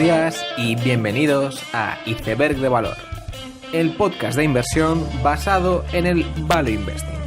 días y bienvenidos a Iceberg de Valor, el podcast de inversión basado en el Value Investing.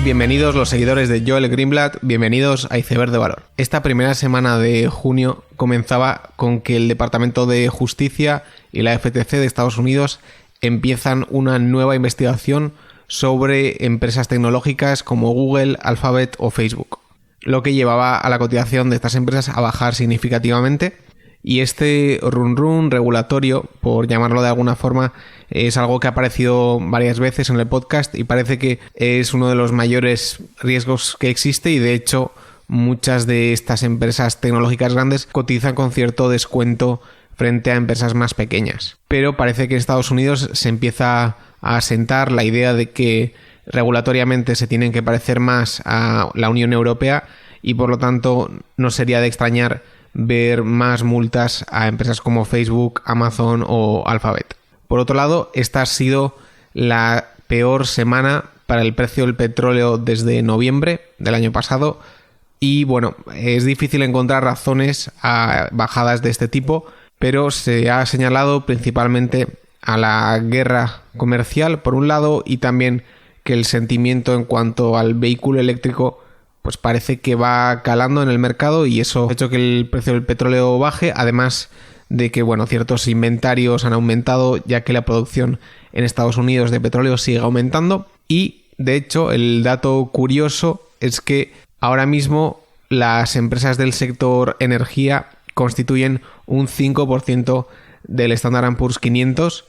Bienvenidos los seguidores de Joel Greenblatt, bienvenidos a Iceberg de Valor. Esta primera semana de junio comenzaba con que el Departamento de Justicia y la FTC de Estados Unidos empiezan una nueva investigación sobre empresas tecnológicas como Google, Alphabet o Facebook, lo que llevaba a la cotización de estas empresas a bajar significativamente. Y este run regulatorio, por llamarlo de alguna forma, es algo que ha aparecido varias veces en el podcast y parece que es uno de los mayores riesgos que existe, y de hecho muchas de estas empresas tecnológicas grandes cotizan con cierto descuento frente a empresas más pequeñas. Pero parece que en Estados Unidos se empieza a asentar la idea de que regulatoriamente se tienen que parecer más a la Unión Europea y por lo tanto no sería de extrañar ver más multas a empresas como Facebook, Amazon o Alphabet. Por otro lado, esta ha sido la peor semana para el precio del petróleo desde noviembre del año pasado y bueno, es difícil encontrar razones a bajadas de este tipo, pero se ha señalado principalmente a la guerra comercial por un lado y también que el sentimiento en cuanto al vehículo eléctrico pues parece que va calando en el mercado y eso ha hecho que el precio del petróleo baje, además de que bueno, ciertos inventarios han aumentado ya que la producción en Estados Unidos de petróleo sigue aumentando. Y de hecho el dato curioso es que ahora mismo las empresas del sector energía constituyen un 5% del Standard & Poor's 500,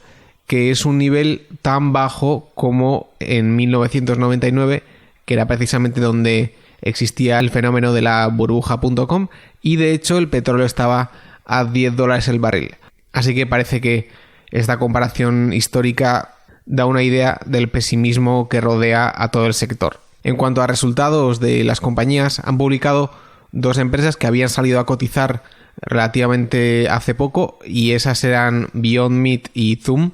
que es un nivel tan bajo como en 1999, que era precisamente donde existía el fenómeno de la burbuja.com, y de hecho el petróleo estaba a $10 el barril. Así que parece que esta comparación histórica da una idea del pesimismo que rodea a todo el sector. En cuanto a resultados de las compañías, han publicado dos empresas que habían salido a cotizar relativamente hace poco, y esas eran Beyond Meat y Zoom,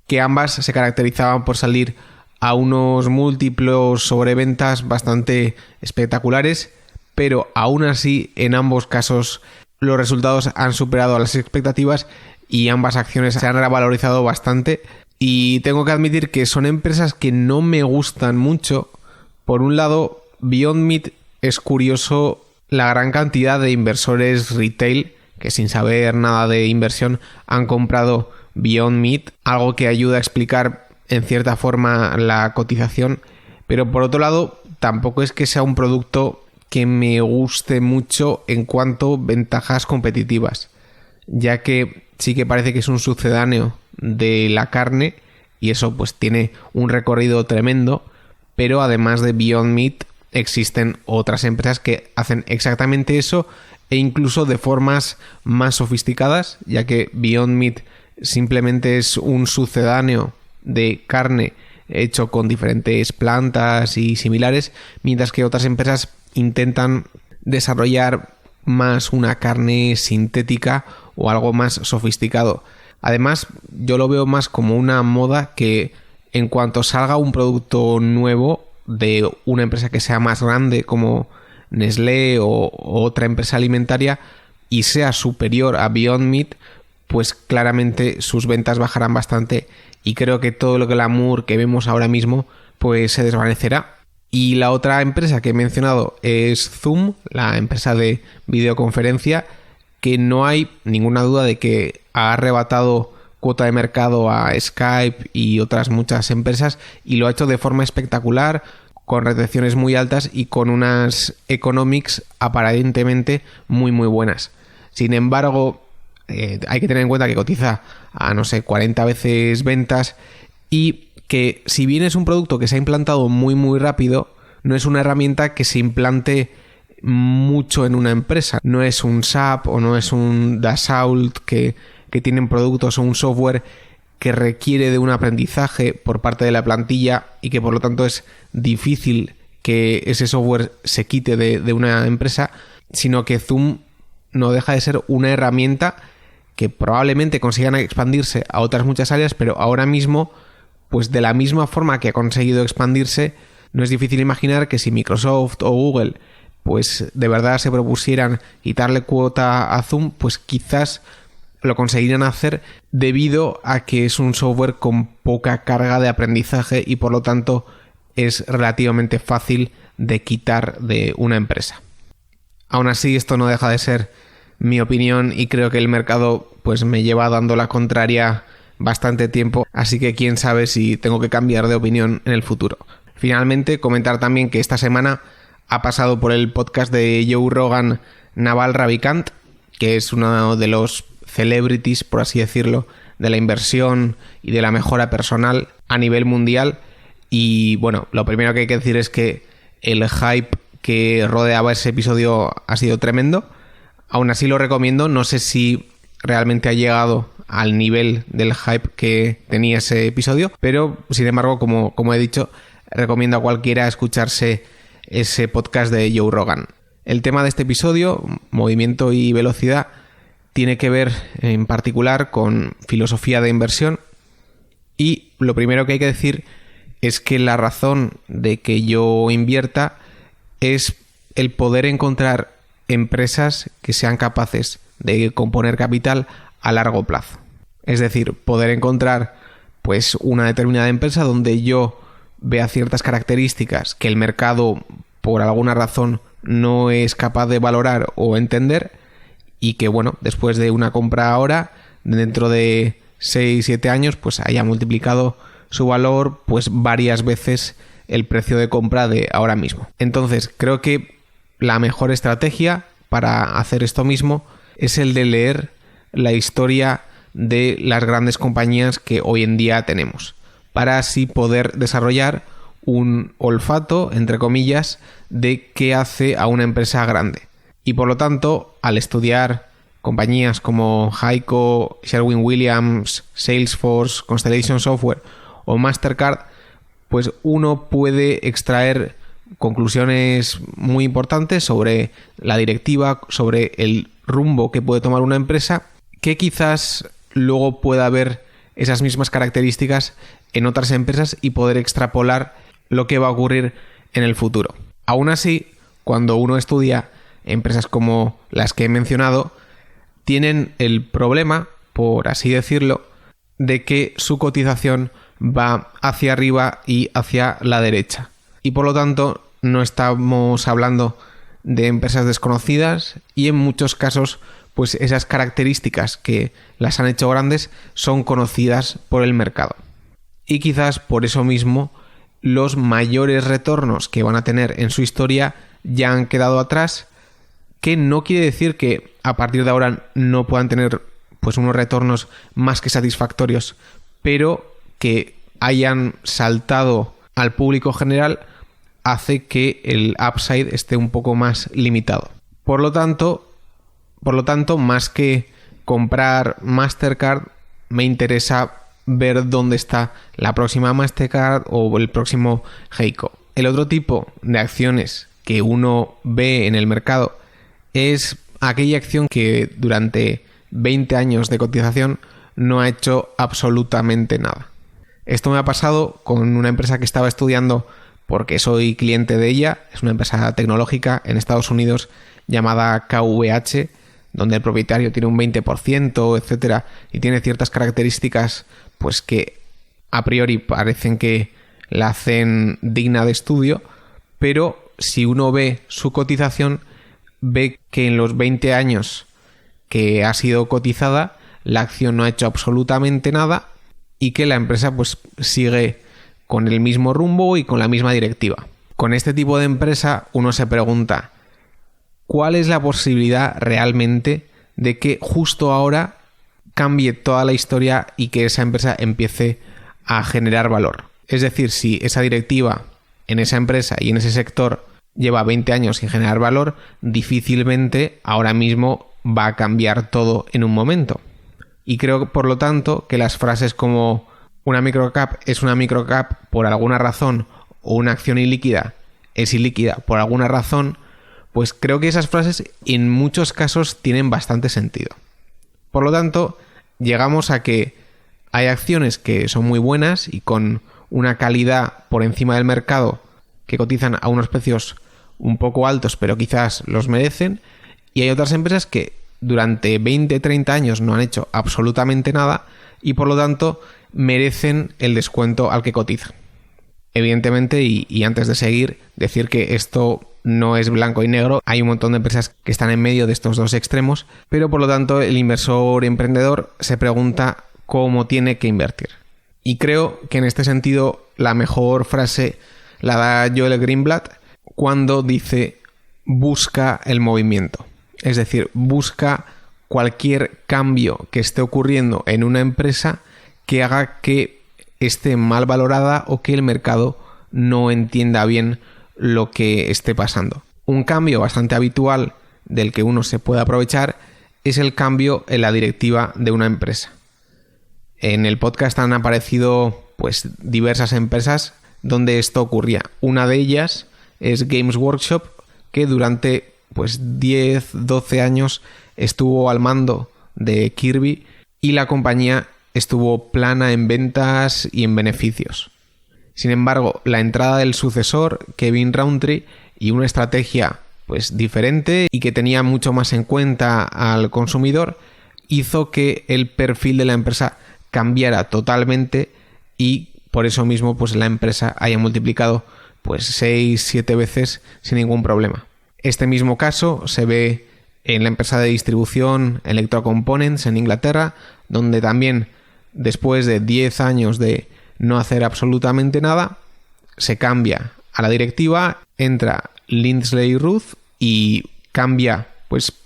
que ambas se caracterizaban por salir a unos múltiplos sobreventas bastante espectaculares, pero aún así en ambos casos los resultados han superado las expectativas y ambas acciones se han revalorizado bastante. Y tengo que admitir que son empresas que no me gustan mucho. Por un lado, Beyond Meat es curioso la gran cantidad de inversores retail que sin saber nada de inversión han comprado Beyond Meat, algo que ayuda a explicar en cierta forma la cotización, pero por otro lado tampoco es que sea un producto que me guste mucho en cuanto a ventajas competitivas, ya que sí que parece que es un sucedáneo de la carne y eso pues tiene un recorrido tremendo, pero además de Beyond Meat existen otras empresas que hacen exactamente eso e incluso de formas más sofisticadas, ya que Beyond Meat simplemente es un sucedáneo de carne hecho con diferentes plantas y similares, mientras que otras empresas intentan desarrollar más una carne sintética o algo más sofisticado. Además, yo lo veo más como una moda que en cuanto salga un producto nuevo de una empresa que sea más grande como Nestlé o otra empresa alimentaria y sea superior a Beyond Meat, pues claramente sus ventas bajarán bastante y creo que todo lo glamour que vemos ahora mismo pues se desvanecerá. Y la otra empresa que he mencionado es Zoom, la empresa de videoconferencia, que no hay ninguna duda de que ha arrebatado cuota de mercado a Skype y otras muchas empresas y lo ha hecho de forma espectacular, con retenciones muy altas y con unas economics aparentemente muy buenas. Sin embargo, hay que tener en cuenta que cotiza a 40 veces ventas y que si bien es un producto que se ha implantado muy rápido, no es una herramienta que se implante mucho en una empresa. No es un SAP o no es un Dassault que tienen productos o un software que requiere de un aprendizaje por parte de la plantilla y que por lo tanto es difícil que ese software se quite de una empresa, sino que Zoom no deja de ser una herramienta que probablemente consigan expandirse a otras muchas áreas, pero ahora mismo, pues de la misma forma que ha conseguido expandirse, no es difícil imaginar que si Microsoft o Google pues de verdad se propusieran quitarle cuota a Zoom, pues quizás lo conseguirían hacer debido a que es un software con poca carga de aprendizaje y por lo tanto es relativamente fácil de quitar de una empresa. Aún así, esto no deja de ser mi opinión y creo que el mercado pues me lleva dando la contraria bastante tiempo, así que quién sabe si tengo que cambiar de opinión en el futuro. Finalmente, comentar también que esta semana ha pasado por el podcast de Joe Rogan Naval Ravikant, que es uno de los celebrities, por así decirlo, de la inversión y de la mejora personal a nivel mundial. Y bueno, lo primero que hay que decir es que el hype que rodeaba ese episodio ha sido tremendo. Aún así lo recomiendo, no sé si realmente ha llegado al nivel del hype que tenía ese episodio, pero sin embargo, como he dicho, recomiendo a cualquiera escucharse ese podcast de Joe Rogan. El tema de este episodio, movimiento y velocidad, tiene que ver en particular con filosofía de inversión y lo primero que hay que decir es que la razón de que yo invierta es el poder encontrar empresas que sean capaces de componer capital a largo plazo. Es decir, poder encontrar pues una determinada empresa donde yo vea ciertas características que el mercado por alguna razón no es capaz de valorar o entender y que bueno, después de una compra ahora, dentro de 6-7 años, pues haya multiplicado su valor pues varias veces el precio de compra de ahora mismo. Entonces, creo que la mejor estrategia para hacer esto mismo es el de leer la historia de las grandes compañías que hoy en día tenemos, para así poder desarrollar un olfato, entre comillas, de qué hace a una empresa grande. Y por lo tanto, al estudiar compañías como Haico, Sherwin-Williams, Salesforce, Constellation Software o Mastercard, pues uno puede extraer conclusiones muy importantes sobre la directiva, sobre el rumbo que puede tomar una empresa, que quizás luego pueda haber esas mismas características en otras empresas y poder extrapolar lo que va a ocurrir en el futuro. Aún así, cuando uno estudia empresas como las que he mencionado, tienen el problema, por así decirlo, de que su cotización va hacia arriba y hacia la derecha. Y por lo tanto, no estamos hablando de empresas desconocidas y en muchos casos, pues esas características que las han hecho grandes son conocidas por el mercado. Y quizás por eso mismo los mayores retornos que van a tener en su historia ya han quedado atrás, que no quiere decir que a partir de ahora no puedan tener pues unos retornos más que satisfactorios, pero que hayan saltado al público general hace que el upside esté un poco más limitado. Por lo tanto, más que comprar Mastercard, me interesa ver dónde está la próxima Mastercard o el próximo Haico. El otro tipo de acciones que uno ve en el mercado es aquella acción que durante 20 años de cotización no ha hecho absolutamente nada. Esto me ha pasado con una empresa que estaba estudiando porque soy cliente de ella. Es una empresa tecnológica en Estados Unidos llamada KVH, donde el propietario tiene un 20%, etcétera, y tiene ciertas características pues que a priori parecen que la hacen digna de estudio, pero si uno ve su cotización, ve que en los 20 años que ha sido cotizada, la acción no ha hecho absolutamente nada y que la empresa pues sigue con el mismo rumbo y con la misma directiva. Con este tipo de empresa uno se pregunta, ¿cuál es la posibilidad realmente de que justo ahora cambie toda la historia y que esa empresa empiece a generar valor? Es decir, si esa directiva en esa empresa y en ese sector lleva 20 años sin generar valor, difícilmente ahora mismo va a cambiar todo en un momento. Y creo, por lo tanto, que las frases como una microcap es una microcap por alguna razón o una acción ilíquida es ilíquida por alguna razón, pues creo que esas frases en muchos casos tienen bastante sentido. Por lo tanto, llegamos a que hay acciones que son muy buenas y con una calidad por encima del mercado que cotizan a unos precios un poco altos, pero quizás los merecen. Y hay otras empresas que durante 20-30 años no han hecho absolutamente nada y por lo tanto merecen el descuento al que cotizan. Evidentemente, y antes de seguir, decir que esto no es blanco y negro. Hay un montón de empresas que están en medio de estos dos extremos, pero por lo tanto el inversor emprendedor se pregunta cómo tiene que invertir. Y creo que en este sentido la mejor frase la da Joel Greenblatt cuando dice: busca el movimiento. Es decir, busca cualquier cambio que esté ocurriendo en una empresa que haga que esté mal valorada o que el mercado no entienda bien lo que esté pasando. Un cambio bastante habitual del que uno se puede aprovechar es el cambio en la directiva de una empresa. En el podcast han aparecido diversas empresas donde esto ocurría. Una de ellas es Games Workshop, que durante 10-12 años estuvo al mando de Kirby y la compañía estuvo plana en ventas y en beneficios. Sin embargo, la entrada del sucesor, Kevin Rountree, y una estrategia diferente y que tenía mucho más en cuenta al consumidor, hizo que el perfil de la empresa cambiara totalmente y por eso mismo la empresa haya multiplicado 6-7 veces sin ningún problema. Este mismo caso se ve en la empresa de distribución Electrocomponents en Inglaterra, donde también después de 10 años de no hacer absolutamente nada, se cambia a la directiva, entra Lindsley Ruth y cambia,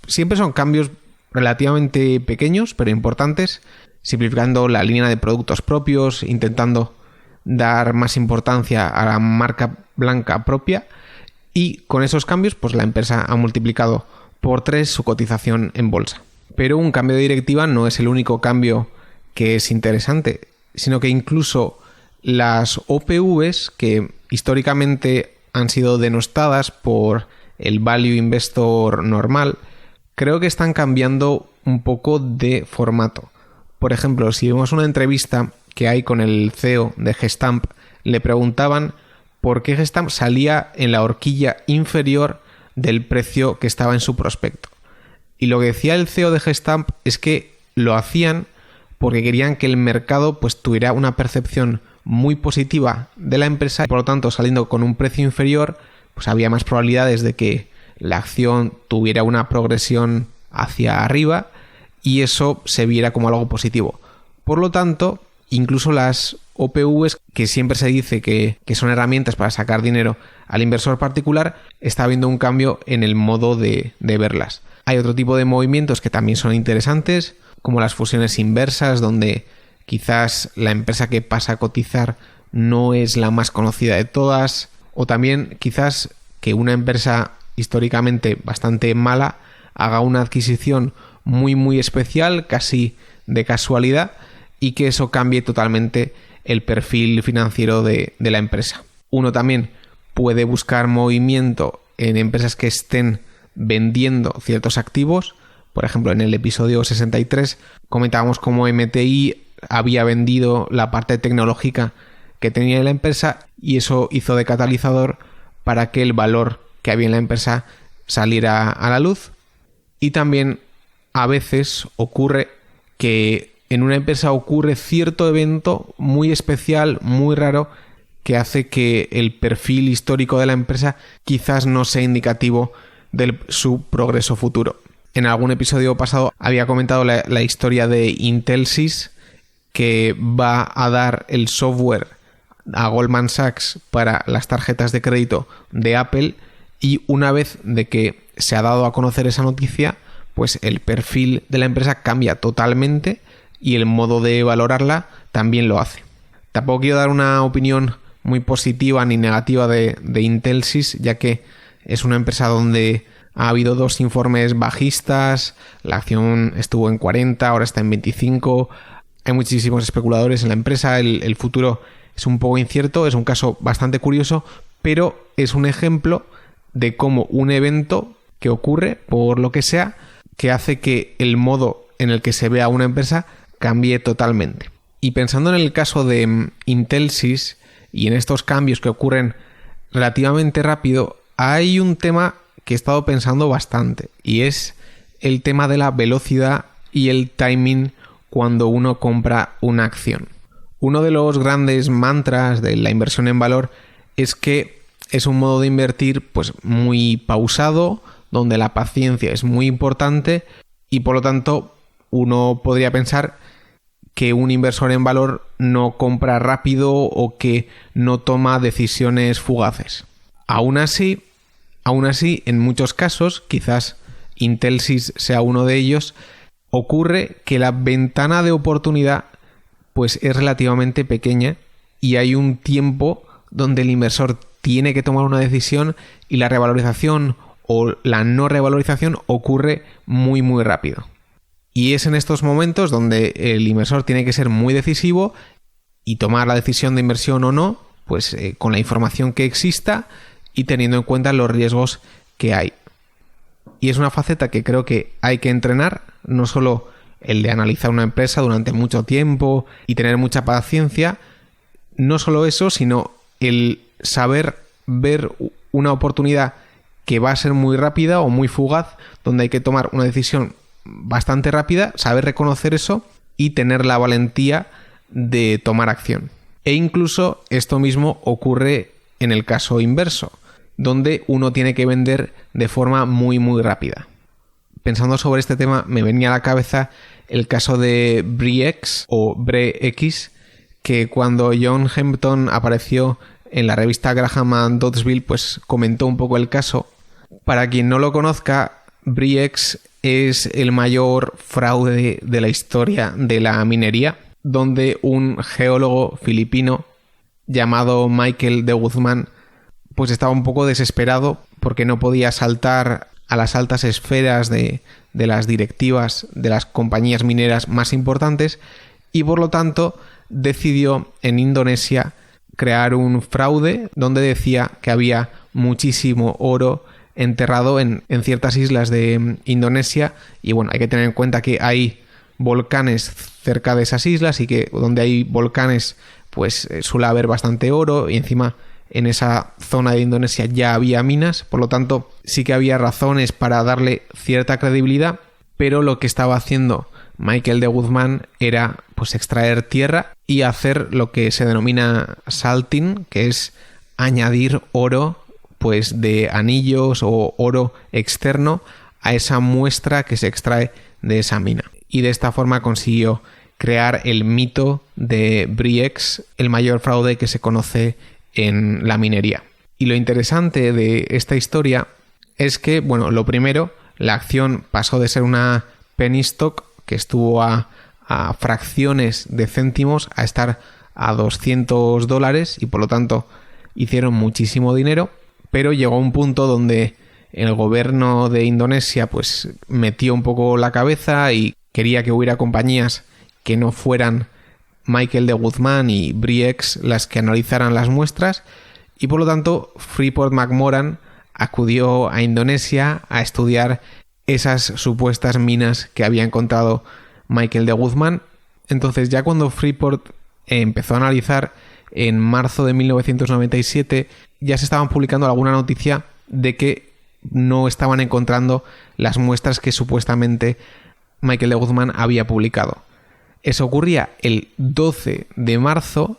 siempre son cambios relativamente pequeños pero importantes, simplificando la línea de productos propios, intentando dar más importancia a la marca blanca propia, y con esos cambios la empresa ha multiplicado por 3 su cotización en bolsa. Pero un cambio de directiva no es el único cambio que es interesante, sino que incluso las OPVs, que históricamente han sido denostadas por el value investor normal, creo que están cambiando un poco de formato. Por ejemplo, si vemos una entrevista que hay con el CEO de Gestamp, le preguntaban por qué Gestamp salía en la horquilla inferior del precio que estaba en su prospecto. Y lo que decía el CEO de Gestamp es que lo hacían porque querían que el mercado tuviera una percepción muy positiva de la empresa y por lo tanto, saliendo con un precio inferior, había más probabilidades de que la acción tuviera una progresión hacia arriba y eso se viera como algo positivo. Por lo tanto, incluso las OPVs, que siempre se dice que son herramientas para sacar dinero al inversor particular, está habiendo un cambio en el modo de verlas. Hay otro tipo de movimientos que también son interesantes, como las fusiones inversas, donde quizás la empresa que pasa a cotizar no es la más conocida de todas, o también quizás que una empresa históricamente bastante mala haga una adquisición muy especial, casi de casualidad, y que eso cambie totalmente el perfil financiero de la empresa. Uno también puede buscar movimiento en empresas que estén vendiendo ciertos activos. Por ejemplo, en el episodio 63 comentábamos cómo MTI había vendido la parte tecnológica que tenía en la empresa y eso hizo de catalizador para que el valor que había en la empresa saliera a la luz. Y también a veces ocurre que en una empresa ocurre cierto evento muy especial, muy raro, que hace que el perfil histórico de la empresa quizás no sea indicativo de su progreso futuro. En algún episodio pasado había comentado la historia de Intelsys, que va a dar el software a Goldman Sachs para las tarjetas de crédito de Apple, y una vez de que se ha dado a conocer esa noticia, el perfil de la empresa cambia totalmente y el modo de valorarla también lo hace. Tampoco quiero dar una opinión muy positiva ni negativa de Intelsys, ya que es una empresa donde ha habido 2 informes bajistas, la acción estuvo en 40, ahora está en 25, hay muchísimos especuladores en la empresa, el futuro es un poco incierto, es un caso bastante curioso, pero es un ejemplo de cómo un evento que ocurre, por lo que sea, que hace que el modo en el que se vea una empresa cambie totalmente. Y pensando en el caso de Intelsys y en estos cambios que ocurren relativamente rápido, Hay un tema que he estado pensando bastante y es el tema de la velocidad y el timing cuando uno compra una acción. Uno de los grandes mantras de la inversión en valor es que es un modo de invertir pues muy pausado, donde la paciencia es muy importante y por lo tanto uno podría pensar que un inversor en valor no compra rápido o que no toma decisiones fugaces. Aún así, en muchos casos, quizás Intelsys sea uno de ellos, ocurre que la ventana de oportunidad pues es relativamente pequeña y hay un tiempo donde el inversor tiene que tomar una decisión y la revalorización o la no revalorización ocurre muy muy rápido. Y es en estos momentos donde el inversor tiene que ser muy decisivo y tomar la decisión de inversión o no, pues con la información que exista y teniendo en cuenta los riesgos que hay. Y es una faceta que creo que hay que entrenar, no solo el de analizar una empresa durante mucho tiempo y tener mucha paciencia, no solo eso, sino el saber ver una oportunidad que va a ser muy rápida o muy fugaz, donde hay que tomar una decisión bastante rápida, saber reconocer eso y tener la valentía de tomar acción. E incluso esto mismo ocurre en el caso inverso, donde uno tiene que vender de forma muy muy rápida. Pensando sobre este tema me venía a la cabeza el caso de Bre-X o Bre-X, que cuando John Hampton apareció en la revista Graham & Doddsville, pues comentó un poco el caso. Para quien no lo conozca, Bre-X es el mayor fraude de la historia de la minería, donde un geólogo filipino llamado Michael de Guzmán pues estaba un poco desesperado porque no podía saltar a las altas esferas de las directivas de las compañías mineras más importantes y por lo tanto decidió en Indonesia crear un fraude donde decía que había muchísimo oro enterrado en ciertas islas de Indonesia y bueno, hay que tener en cuenta que hay volcanes cerca de esas islas y que donde hay volcanes pues suele haber bastante oro y encima en esa zona de Indonesia ya había minas, por lo tanto sí que había razones para darle cierta credibilidad, pero lo que estaba haciendo Michael de Guzmán era pues extraer tierra y hacer lo que se denomina salting, que es añadir oro pues de anillos o oro externo a esa muestra que se extrae de esa mina. Y de esta forma consiguió crear el mito de Bre-X, el mayor fraude que se conoce en la minería. Y lo interesante de esta historia es que, bueno, lo primero, la acción pasó de ser una penny stock que estuvo a fracciones de céntimos a estar a $200 y por lo tanto hicieron muchísimo dinero, pero llegó a un punto donde el gobierno de Indonesia pues metió un poco la cabeza y quería que hubiera compañías que no fueran Michael de Guzmán y Bre-X las que analizaran las muestras y por lo tanto Freeport-McMoRan acudió a Indonesia a estudiar esas supuestas minas que había encontrado Michael de Guzmán. Entonces ya cuando Freeport empezó a analizar en marzo de 1997 ya se estaban publicando alguna noticia de que no estaban encontrando las muestras que supuestamente Michael de Guzmán había publicado. Eso ocurría el 12 de marzo.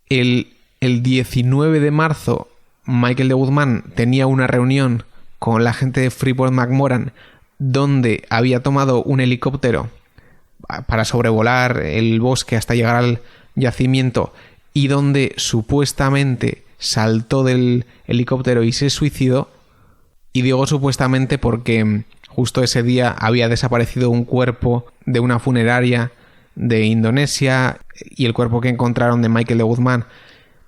El 19 de marzo Michael de Guzmán tenía una reunión con la gente de Freeport-McMoRan donde había tomado un helicóptero para sobrevolar el bosque hasta llegar al yacimiento y donde supuestamente saltó del helicóptero y se suicidó. Y digo supuestamente porque justo ese día había desaparecido un cuerpo de una funeraria de Indonesia y el cuerpo que encontraron de Michael de Guzmán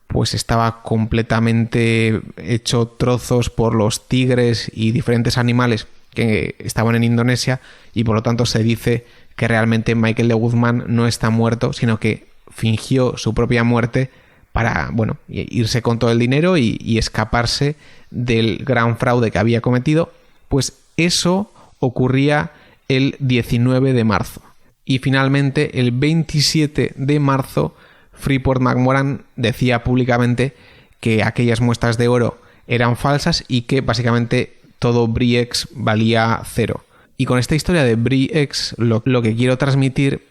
pues estaba completamente hecho trozos por los tigres y diferentes animales que estaban en Indonesia y por lo tanto se dice que realmente Michael de Guzmán no está muerto, sino que fingió su propia muerte para, bueno, irse con todo el dinero y escaparse del gran fraude que había cometido. Pues eso ocurría el 19 de marzo. Y finalmente, el 27 de marzo, Freeport-McMoRan decía públicamente que aquellas muestras de oro eran falsas y que básicamente todo Briex valía 0. Y con esta historia de Briex lo que quiero transmitir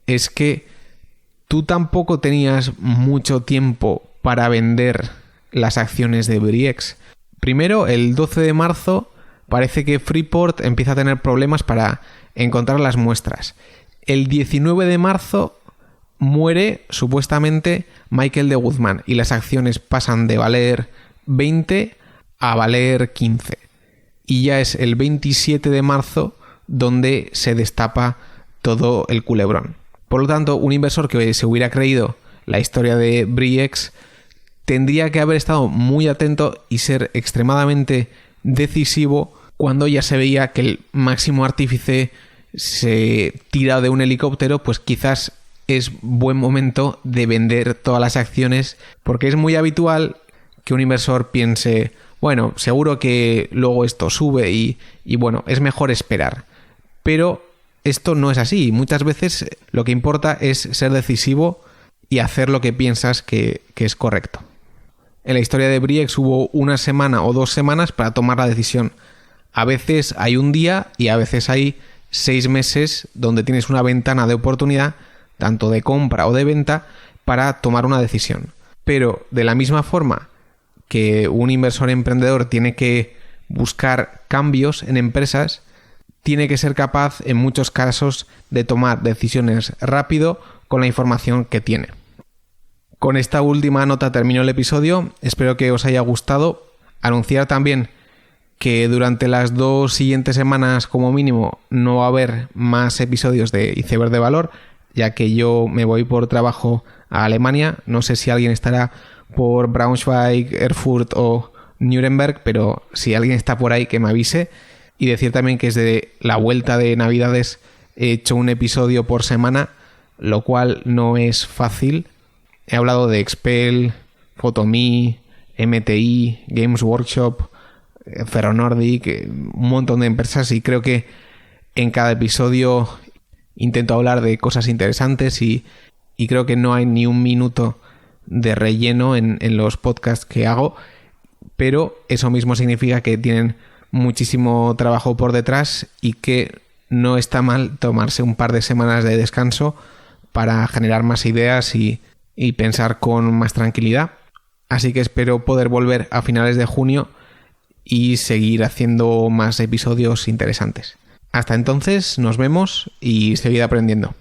es que tú tampoco tenías mucho tiempo para vender las acciones de Briex. Primero, el 12 de marzo, parece que Freeport empieza a tener problemas para encontrar las muestras. El 19 de marzo muere supuestamente Michael de Guzmán y las acciones pasan de valer 20 a valer 15. Y ya es el 27 de marzo donde se destapa todo el culebrón. Por lo tanto, un inversor que se hubiera creído la historia de Briex tendría que haber estado muy atento y ser extremadamente decisivo cuando ya se veía que el máximo artífice se tira de un helicóptero, pues quizás es buen momento de vender todas las acciones, porque es muy habitual que un inversor piense, bueno, seguro que luego esto sube y bueno, es mejor esperar. Pero esto no es así. Muchas veces lo que importa es ser decisivo y hacer lo que piensas que es correcto. En la historia de Briex hubo una semana o 2 semanas para tomar la decisión. A veces hay un día y a veces hay 6 meses donde tienes una ventana de oportunidad, tanto de compra o de venta, para tomar una decisión. Pero de la misma forma que un inversor emprendedor tiene que buscar cambios en empresas, tiene que ser capaz en muchos casos de tomar decisiones rápido con la información que tiene. Con esta última nota termino el episodio. Espero que os haya gustado. Anunciar también que durante las 2 siguientes semanas como mínimo no va a haber más episodios de Iceberg de Valor, ya que yo me voy por trabajo a Alemania. No sé si alguien estará por Braunschweig, Erfurt o Nuremberg, pero si alguien está por ahí que me avise. Y decir también que desde la vuelta de Navidades he hecho un episodio por semana, lo cual no es fácil. He hablado de Expel, Photo.me, MTI, Games Workshop, Ferronordic, un montón de empresas, y creo que en cada episodio intento hablar de cosas interesantes y creo que no hay ni un minuto de relleno en los podcasts que hago, pero eso mismo significa que tienen muchísimo trabajo por detrás y que no está mal tomarse un par de semanas de descanso para generar más ideas y pensar con más tranquilidad. Así que espero poder volver a finales de junio y seguir haciendo más episodios interesantes. Hasta entonces, nos vemos y seguid aprendiendo.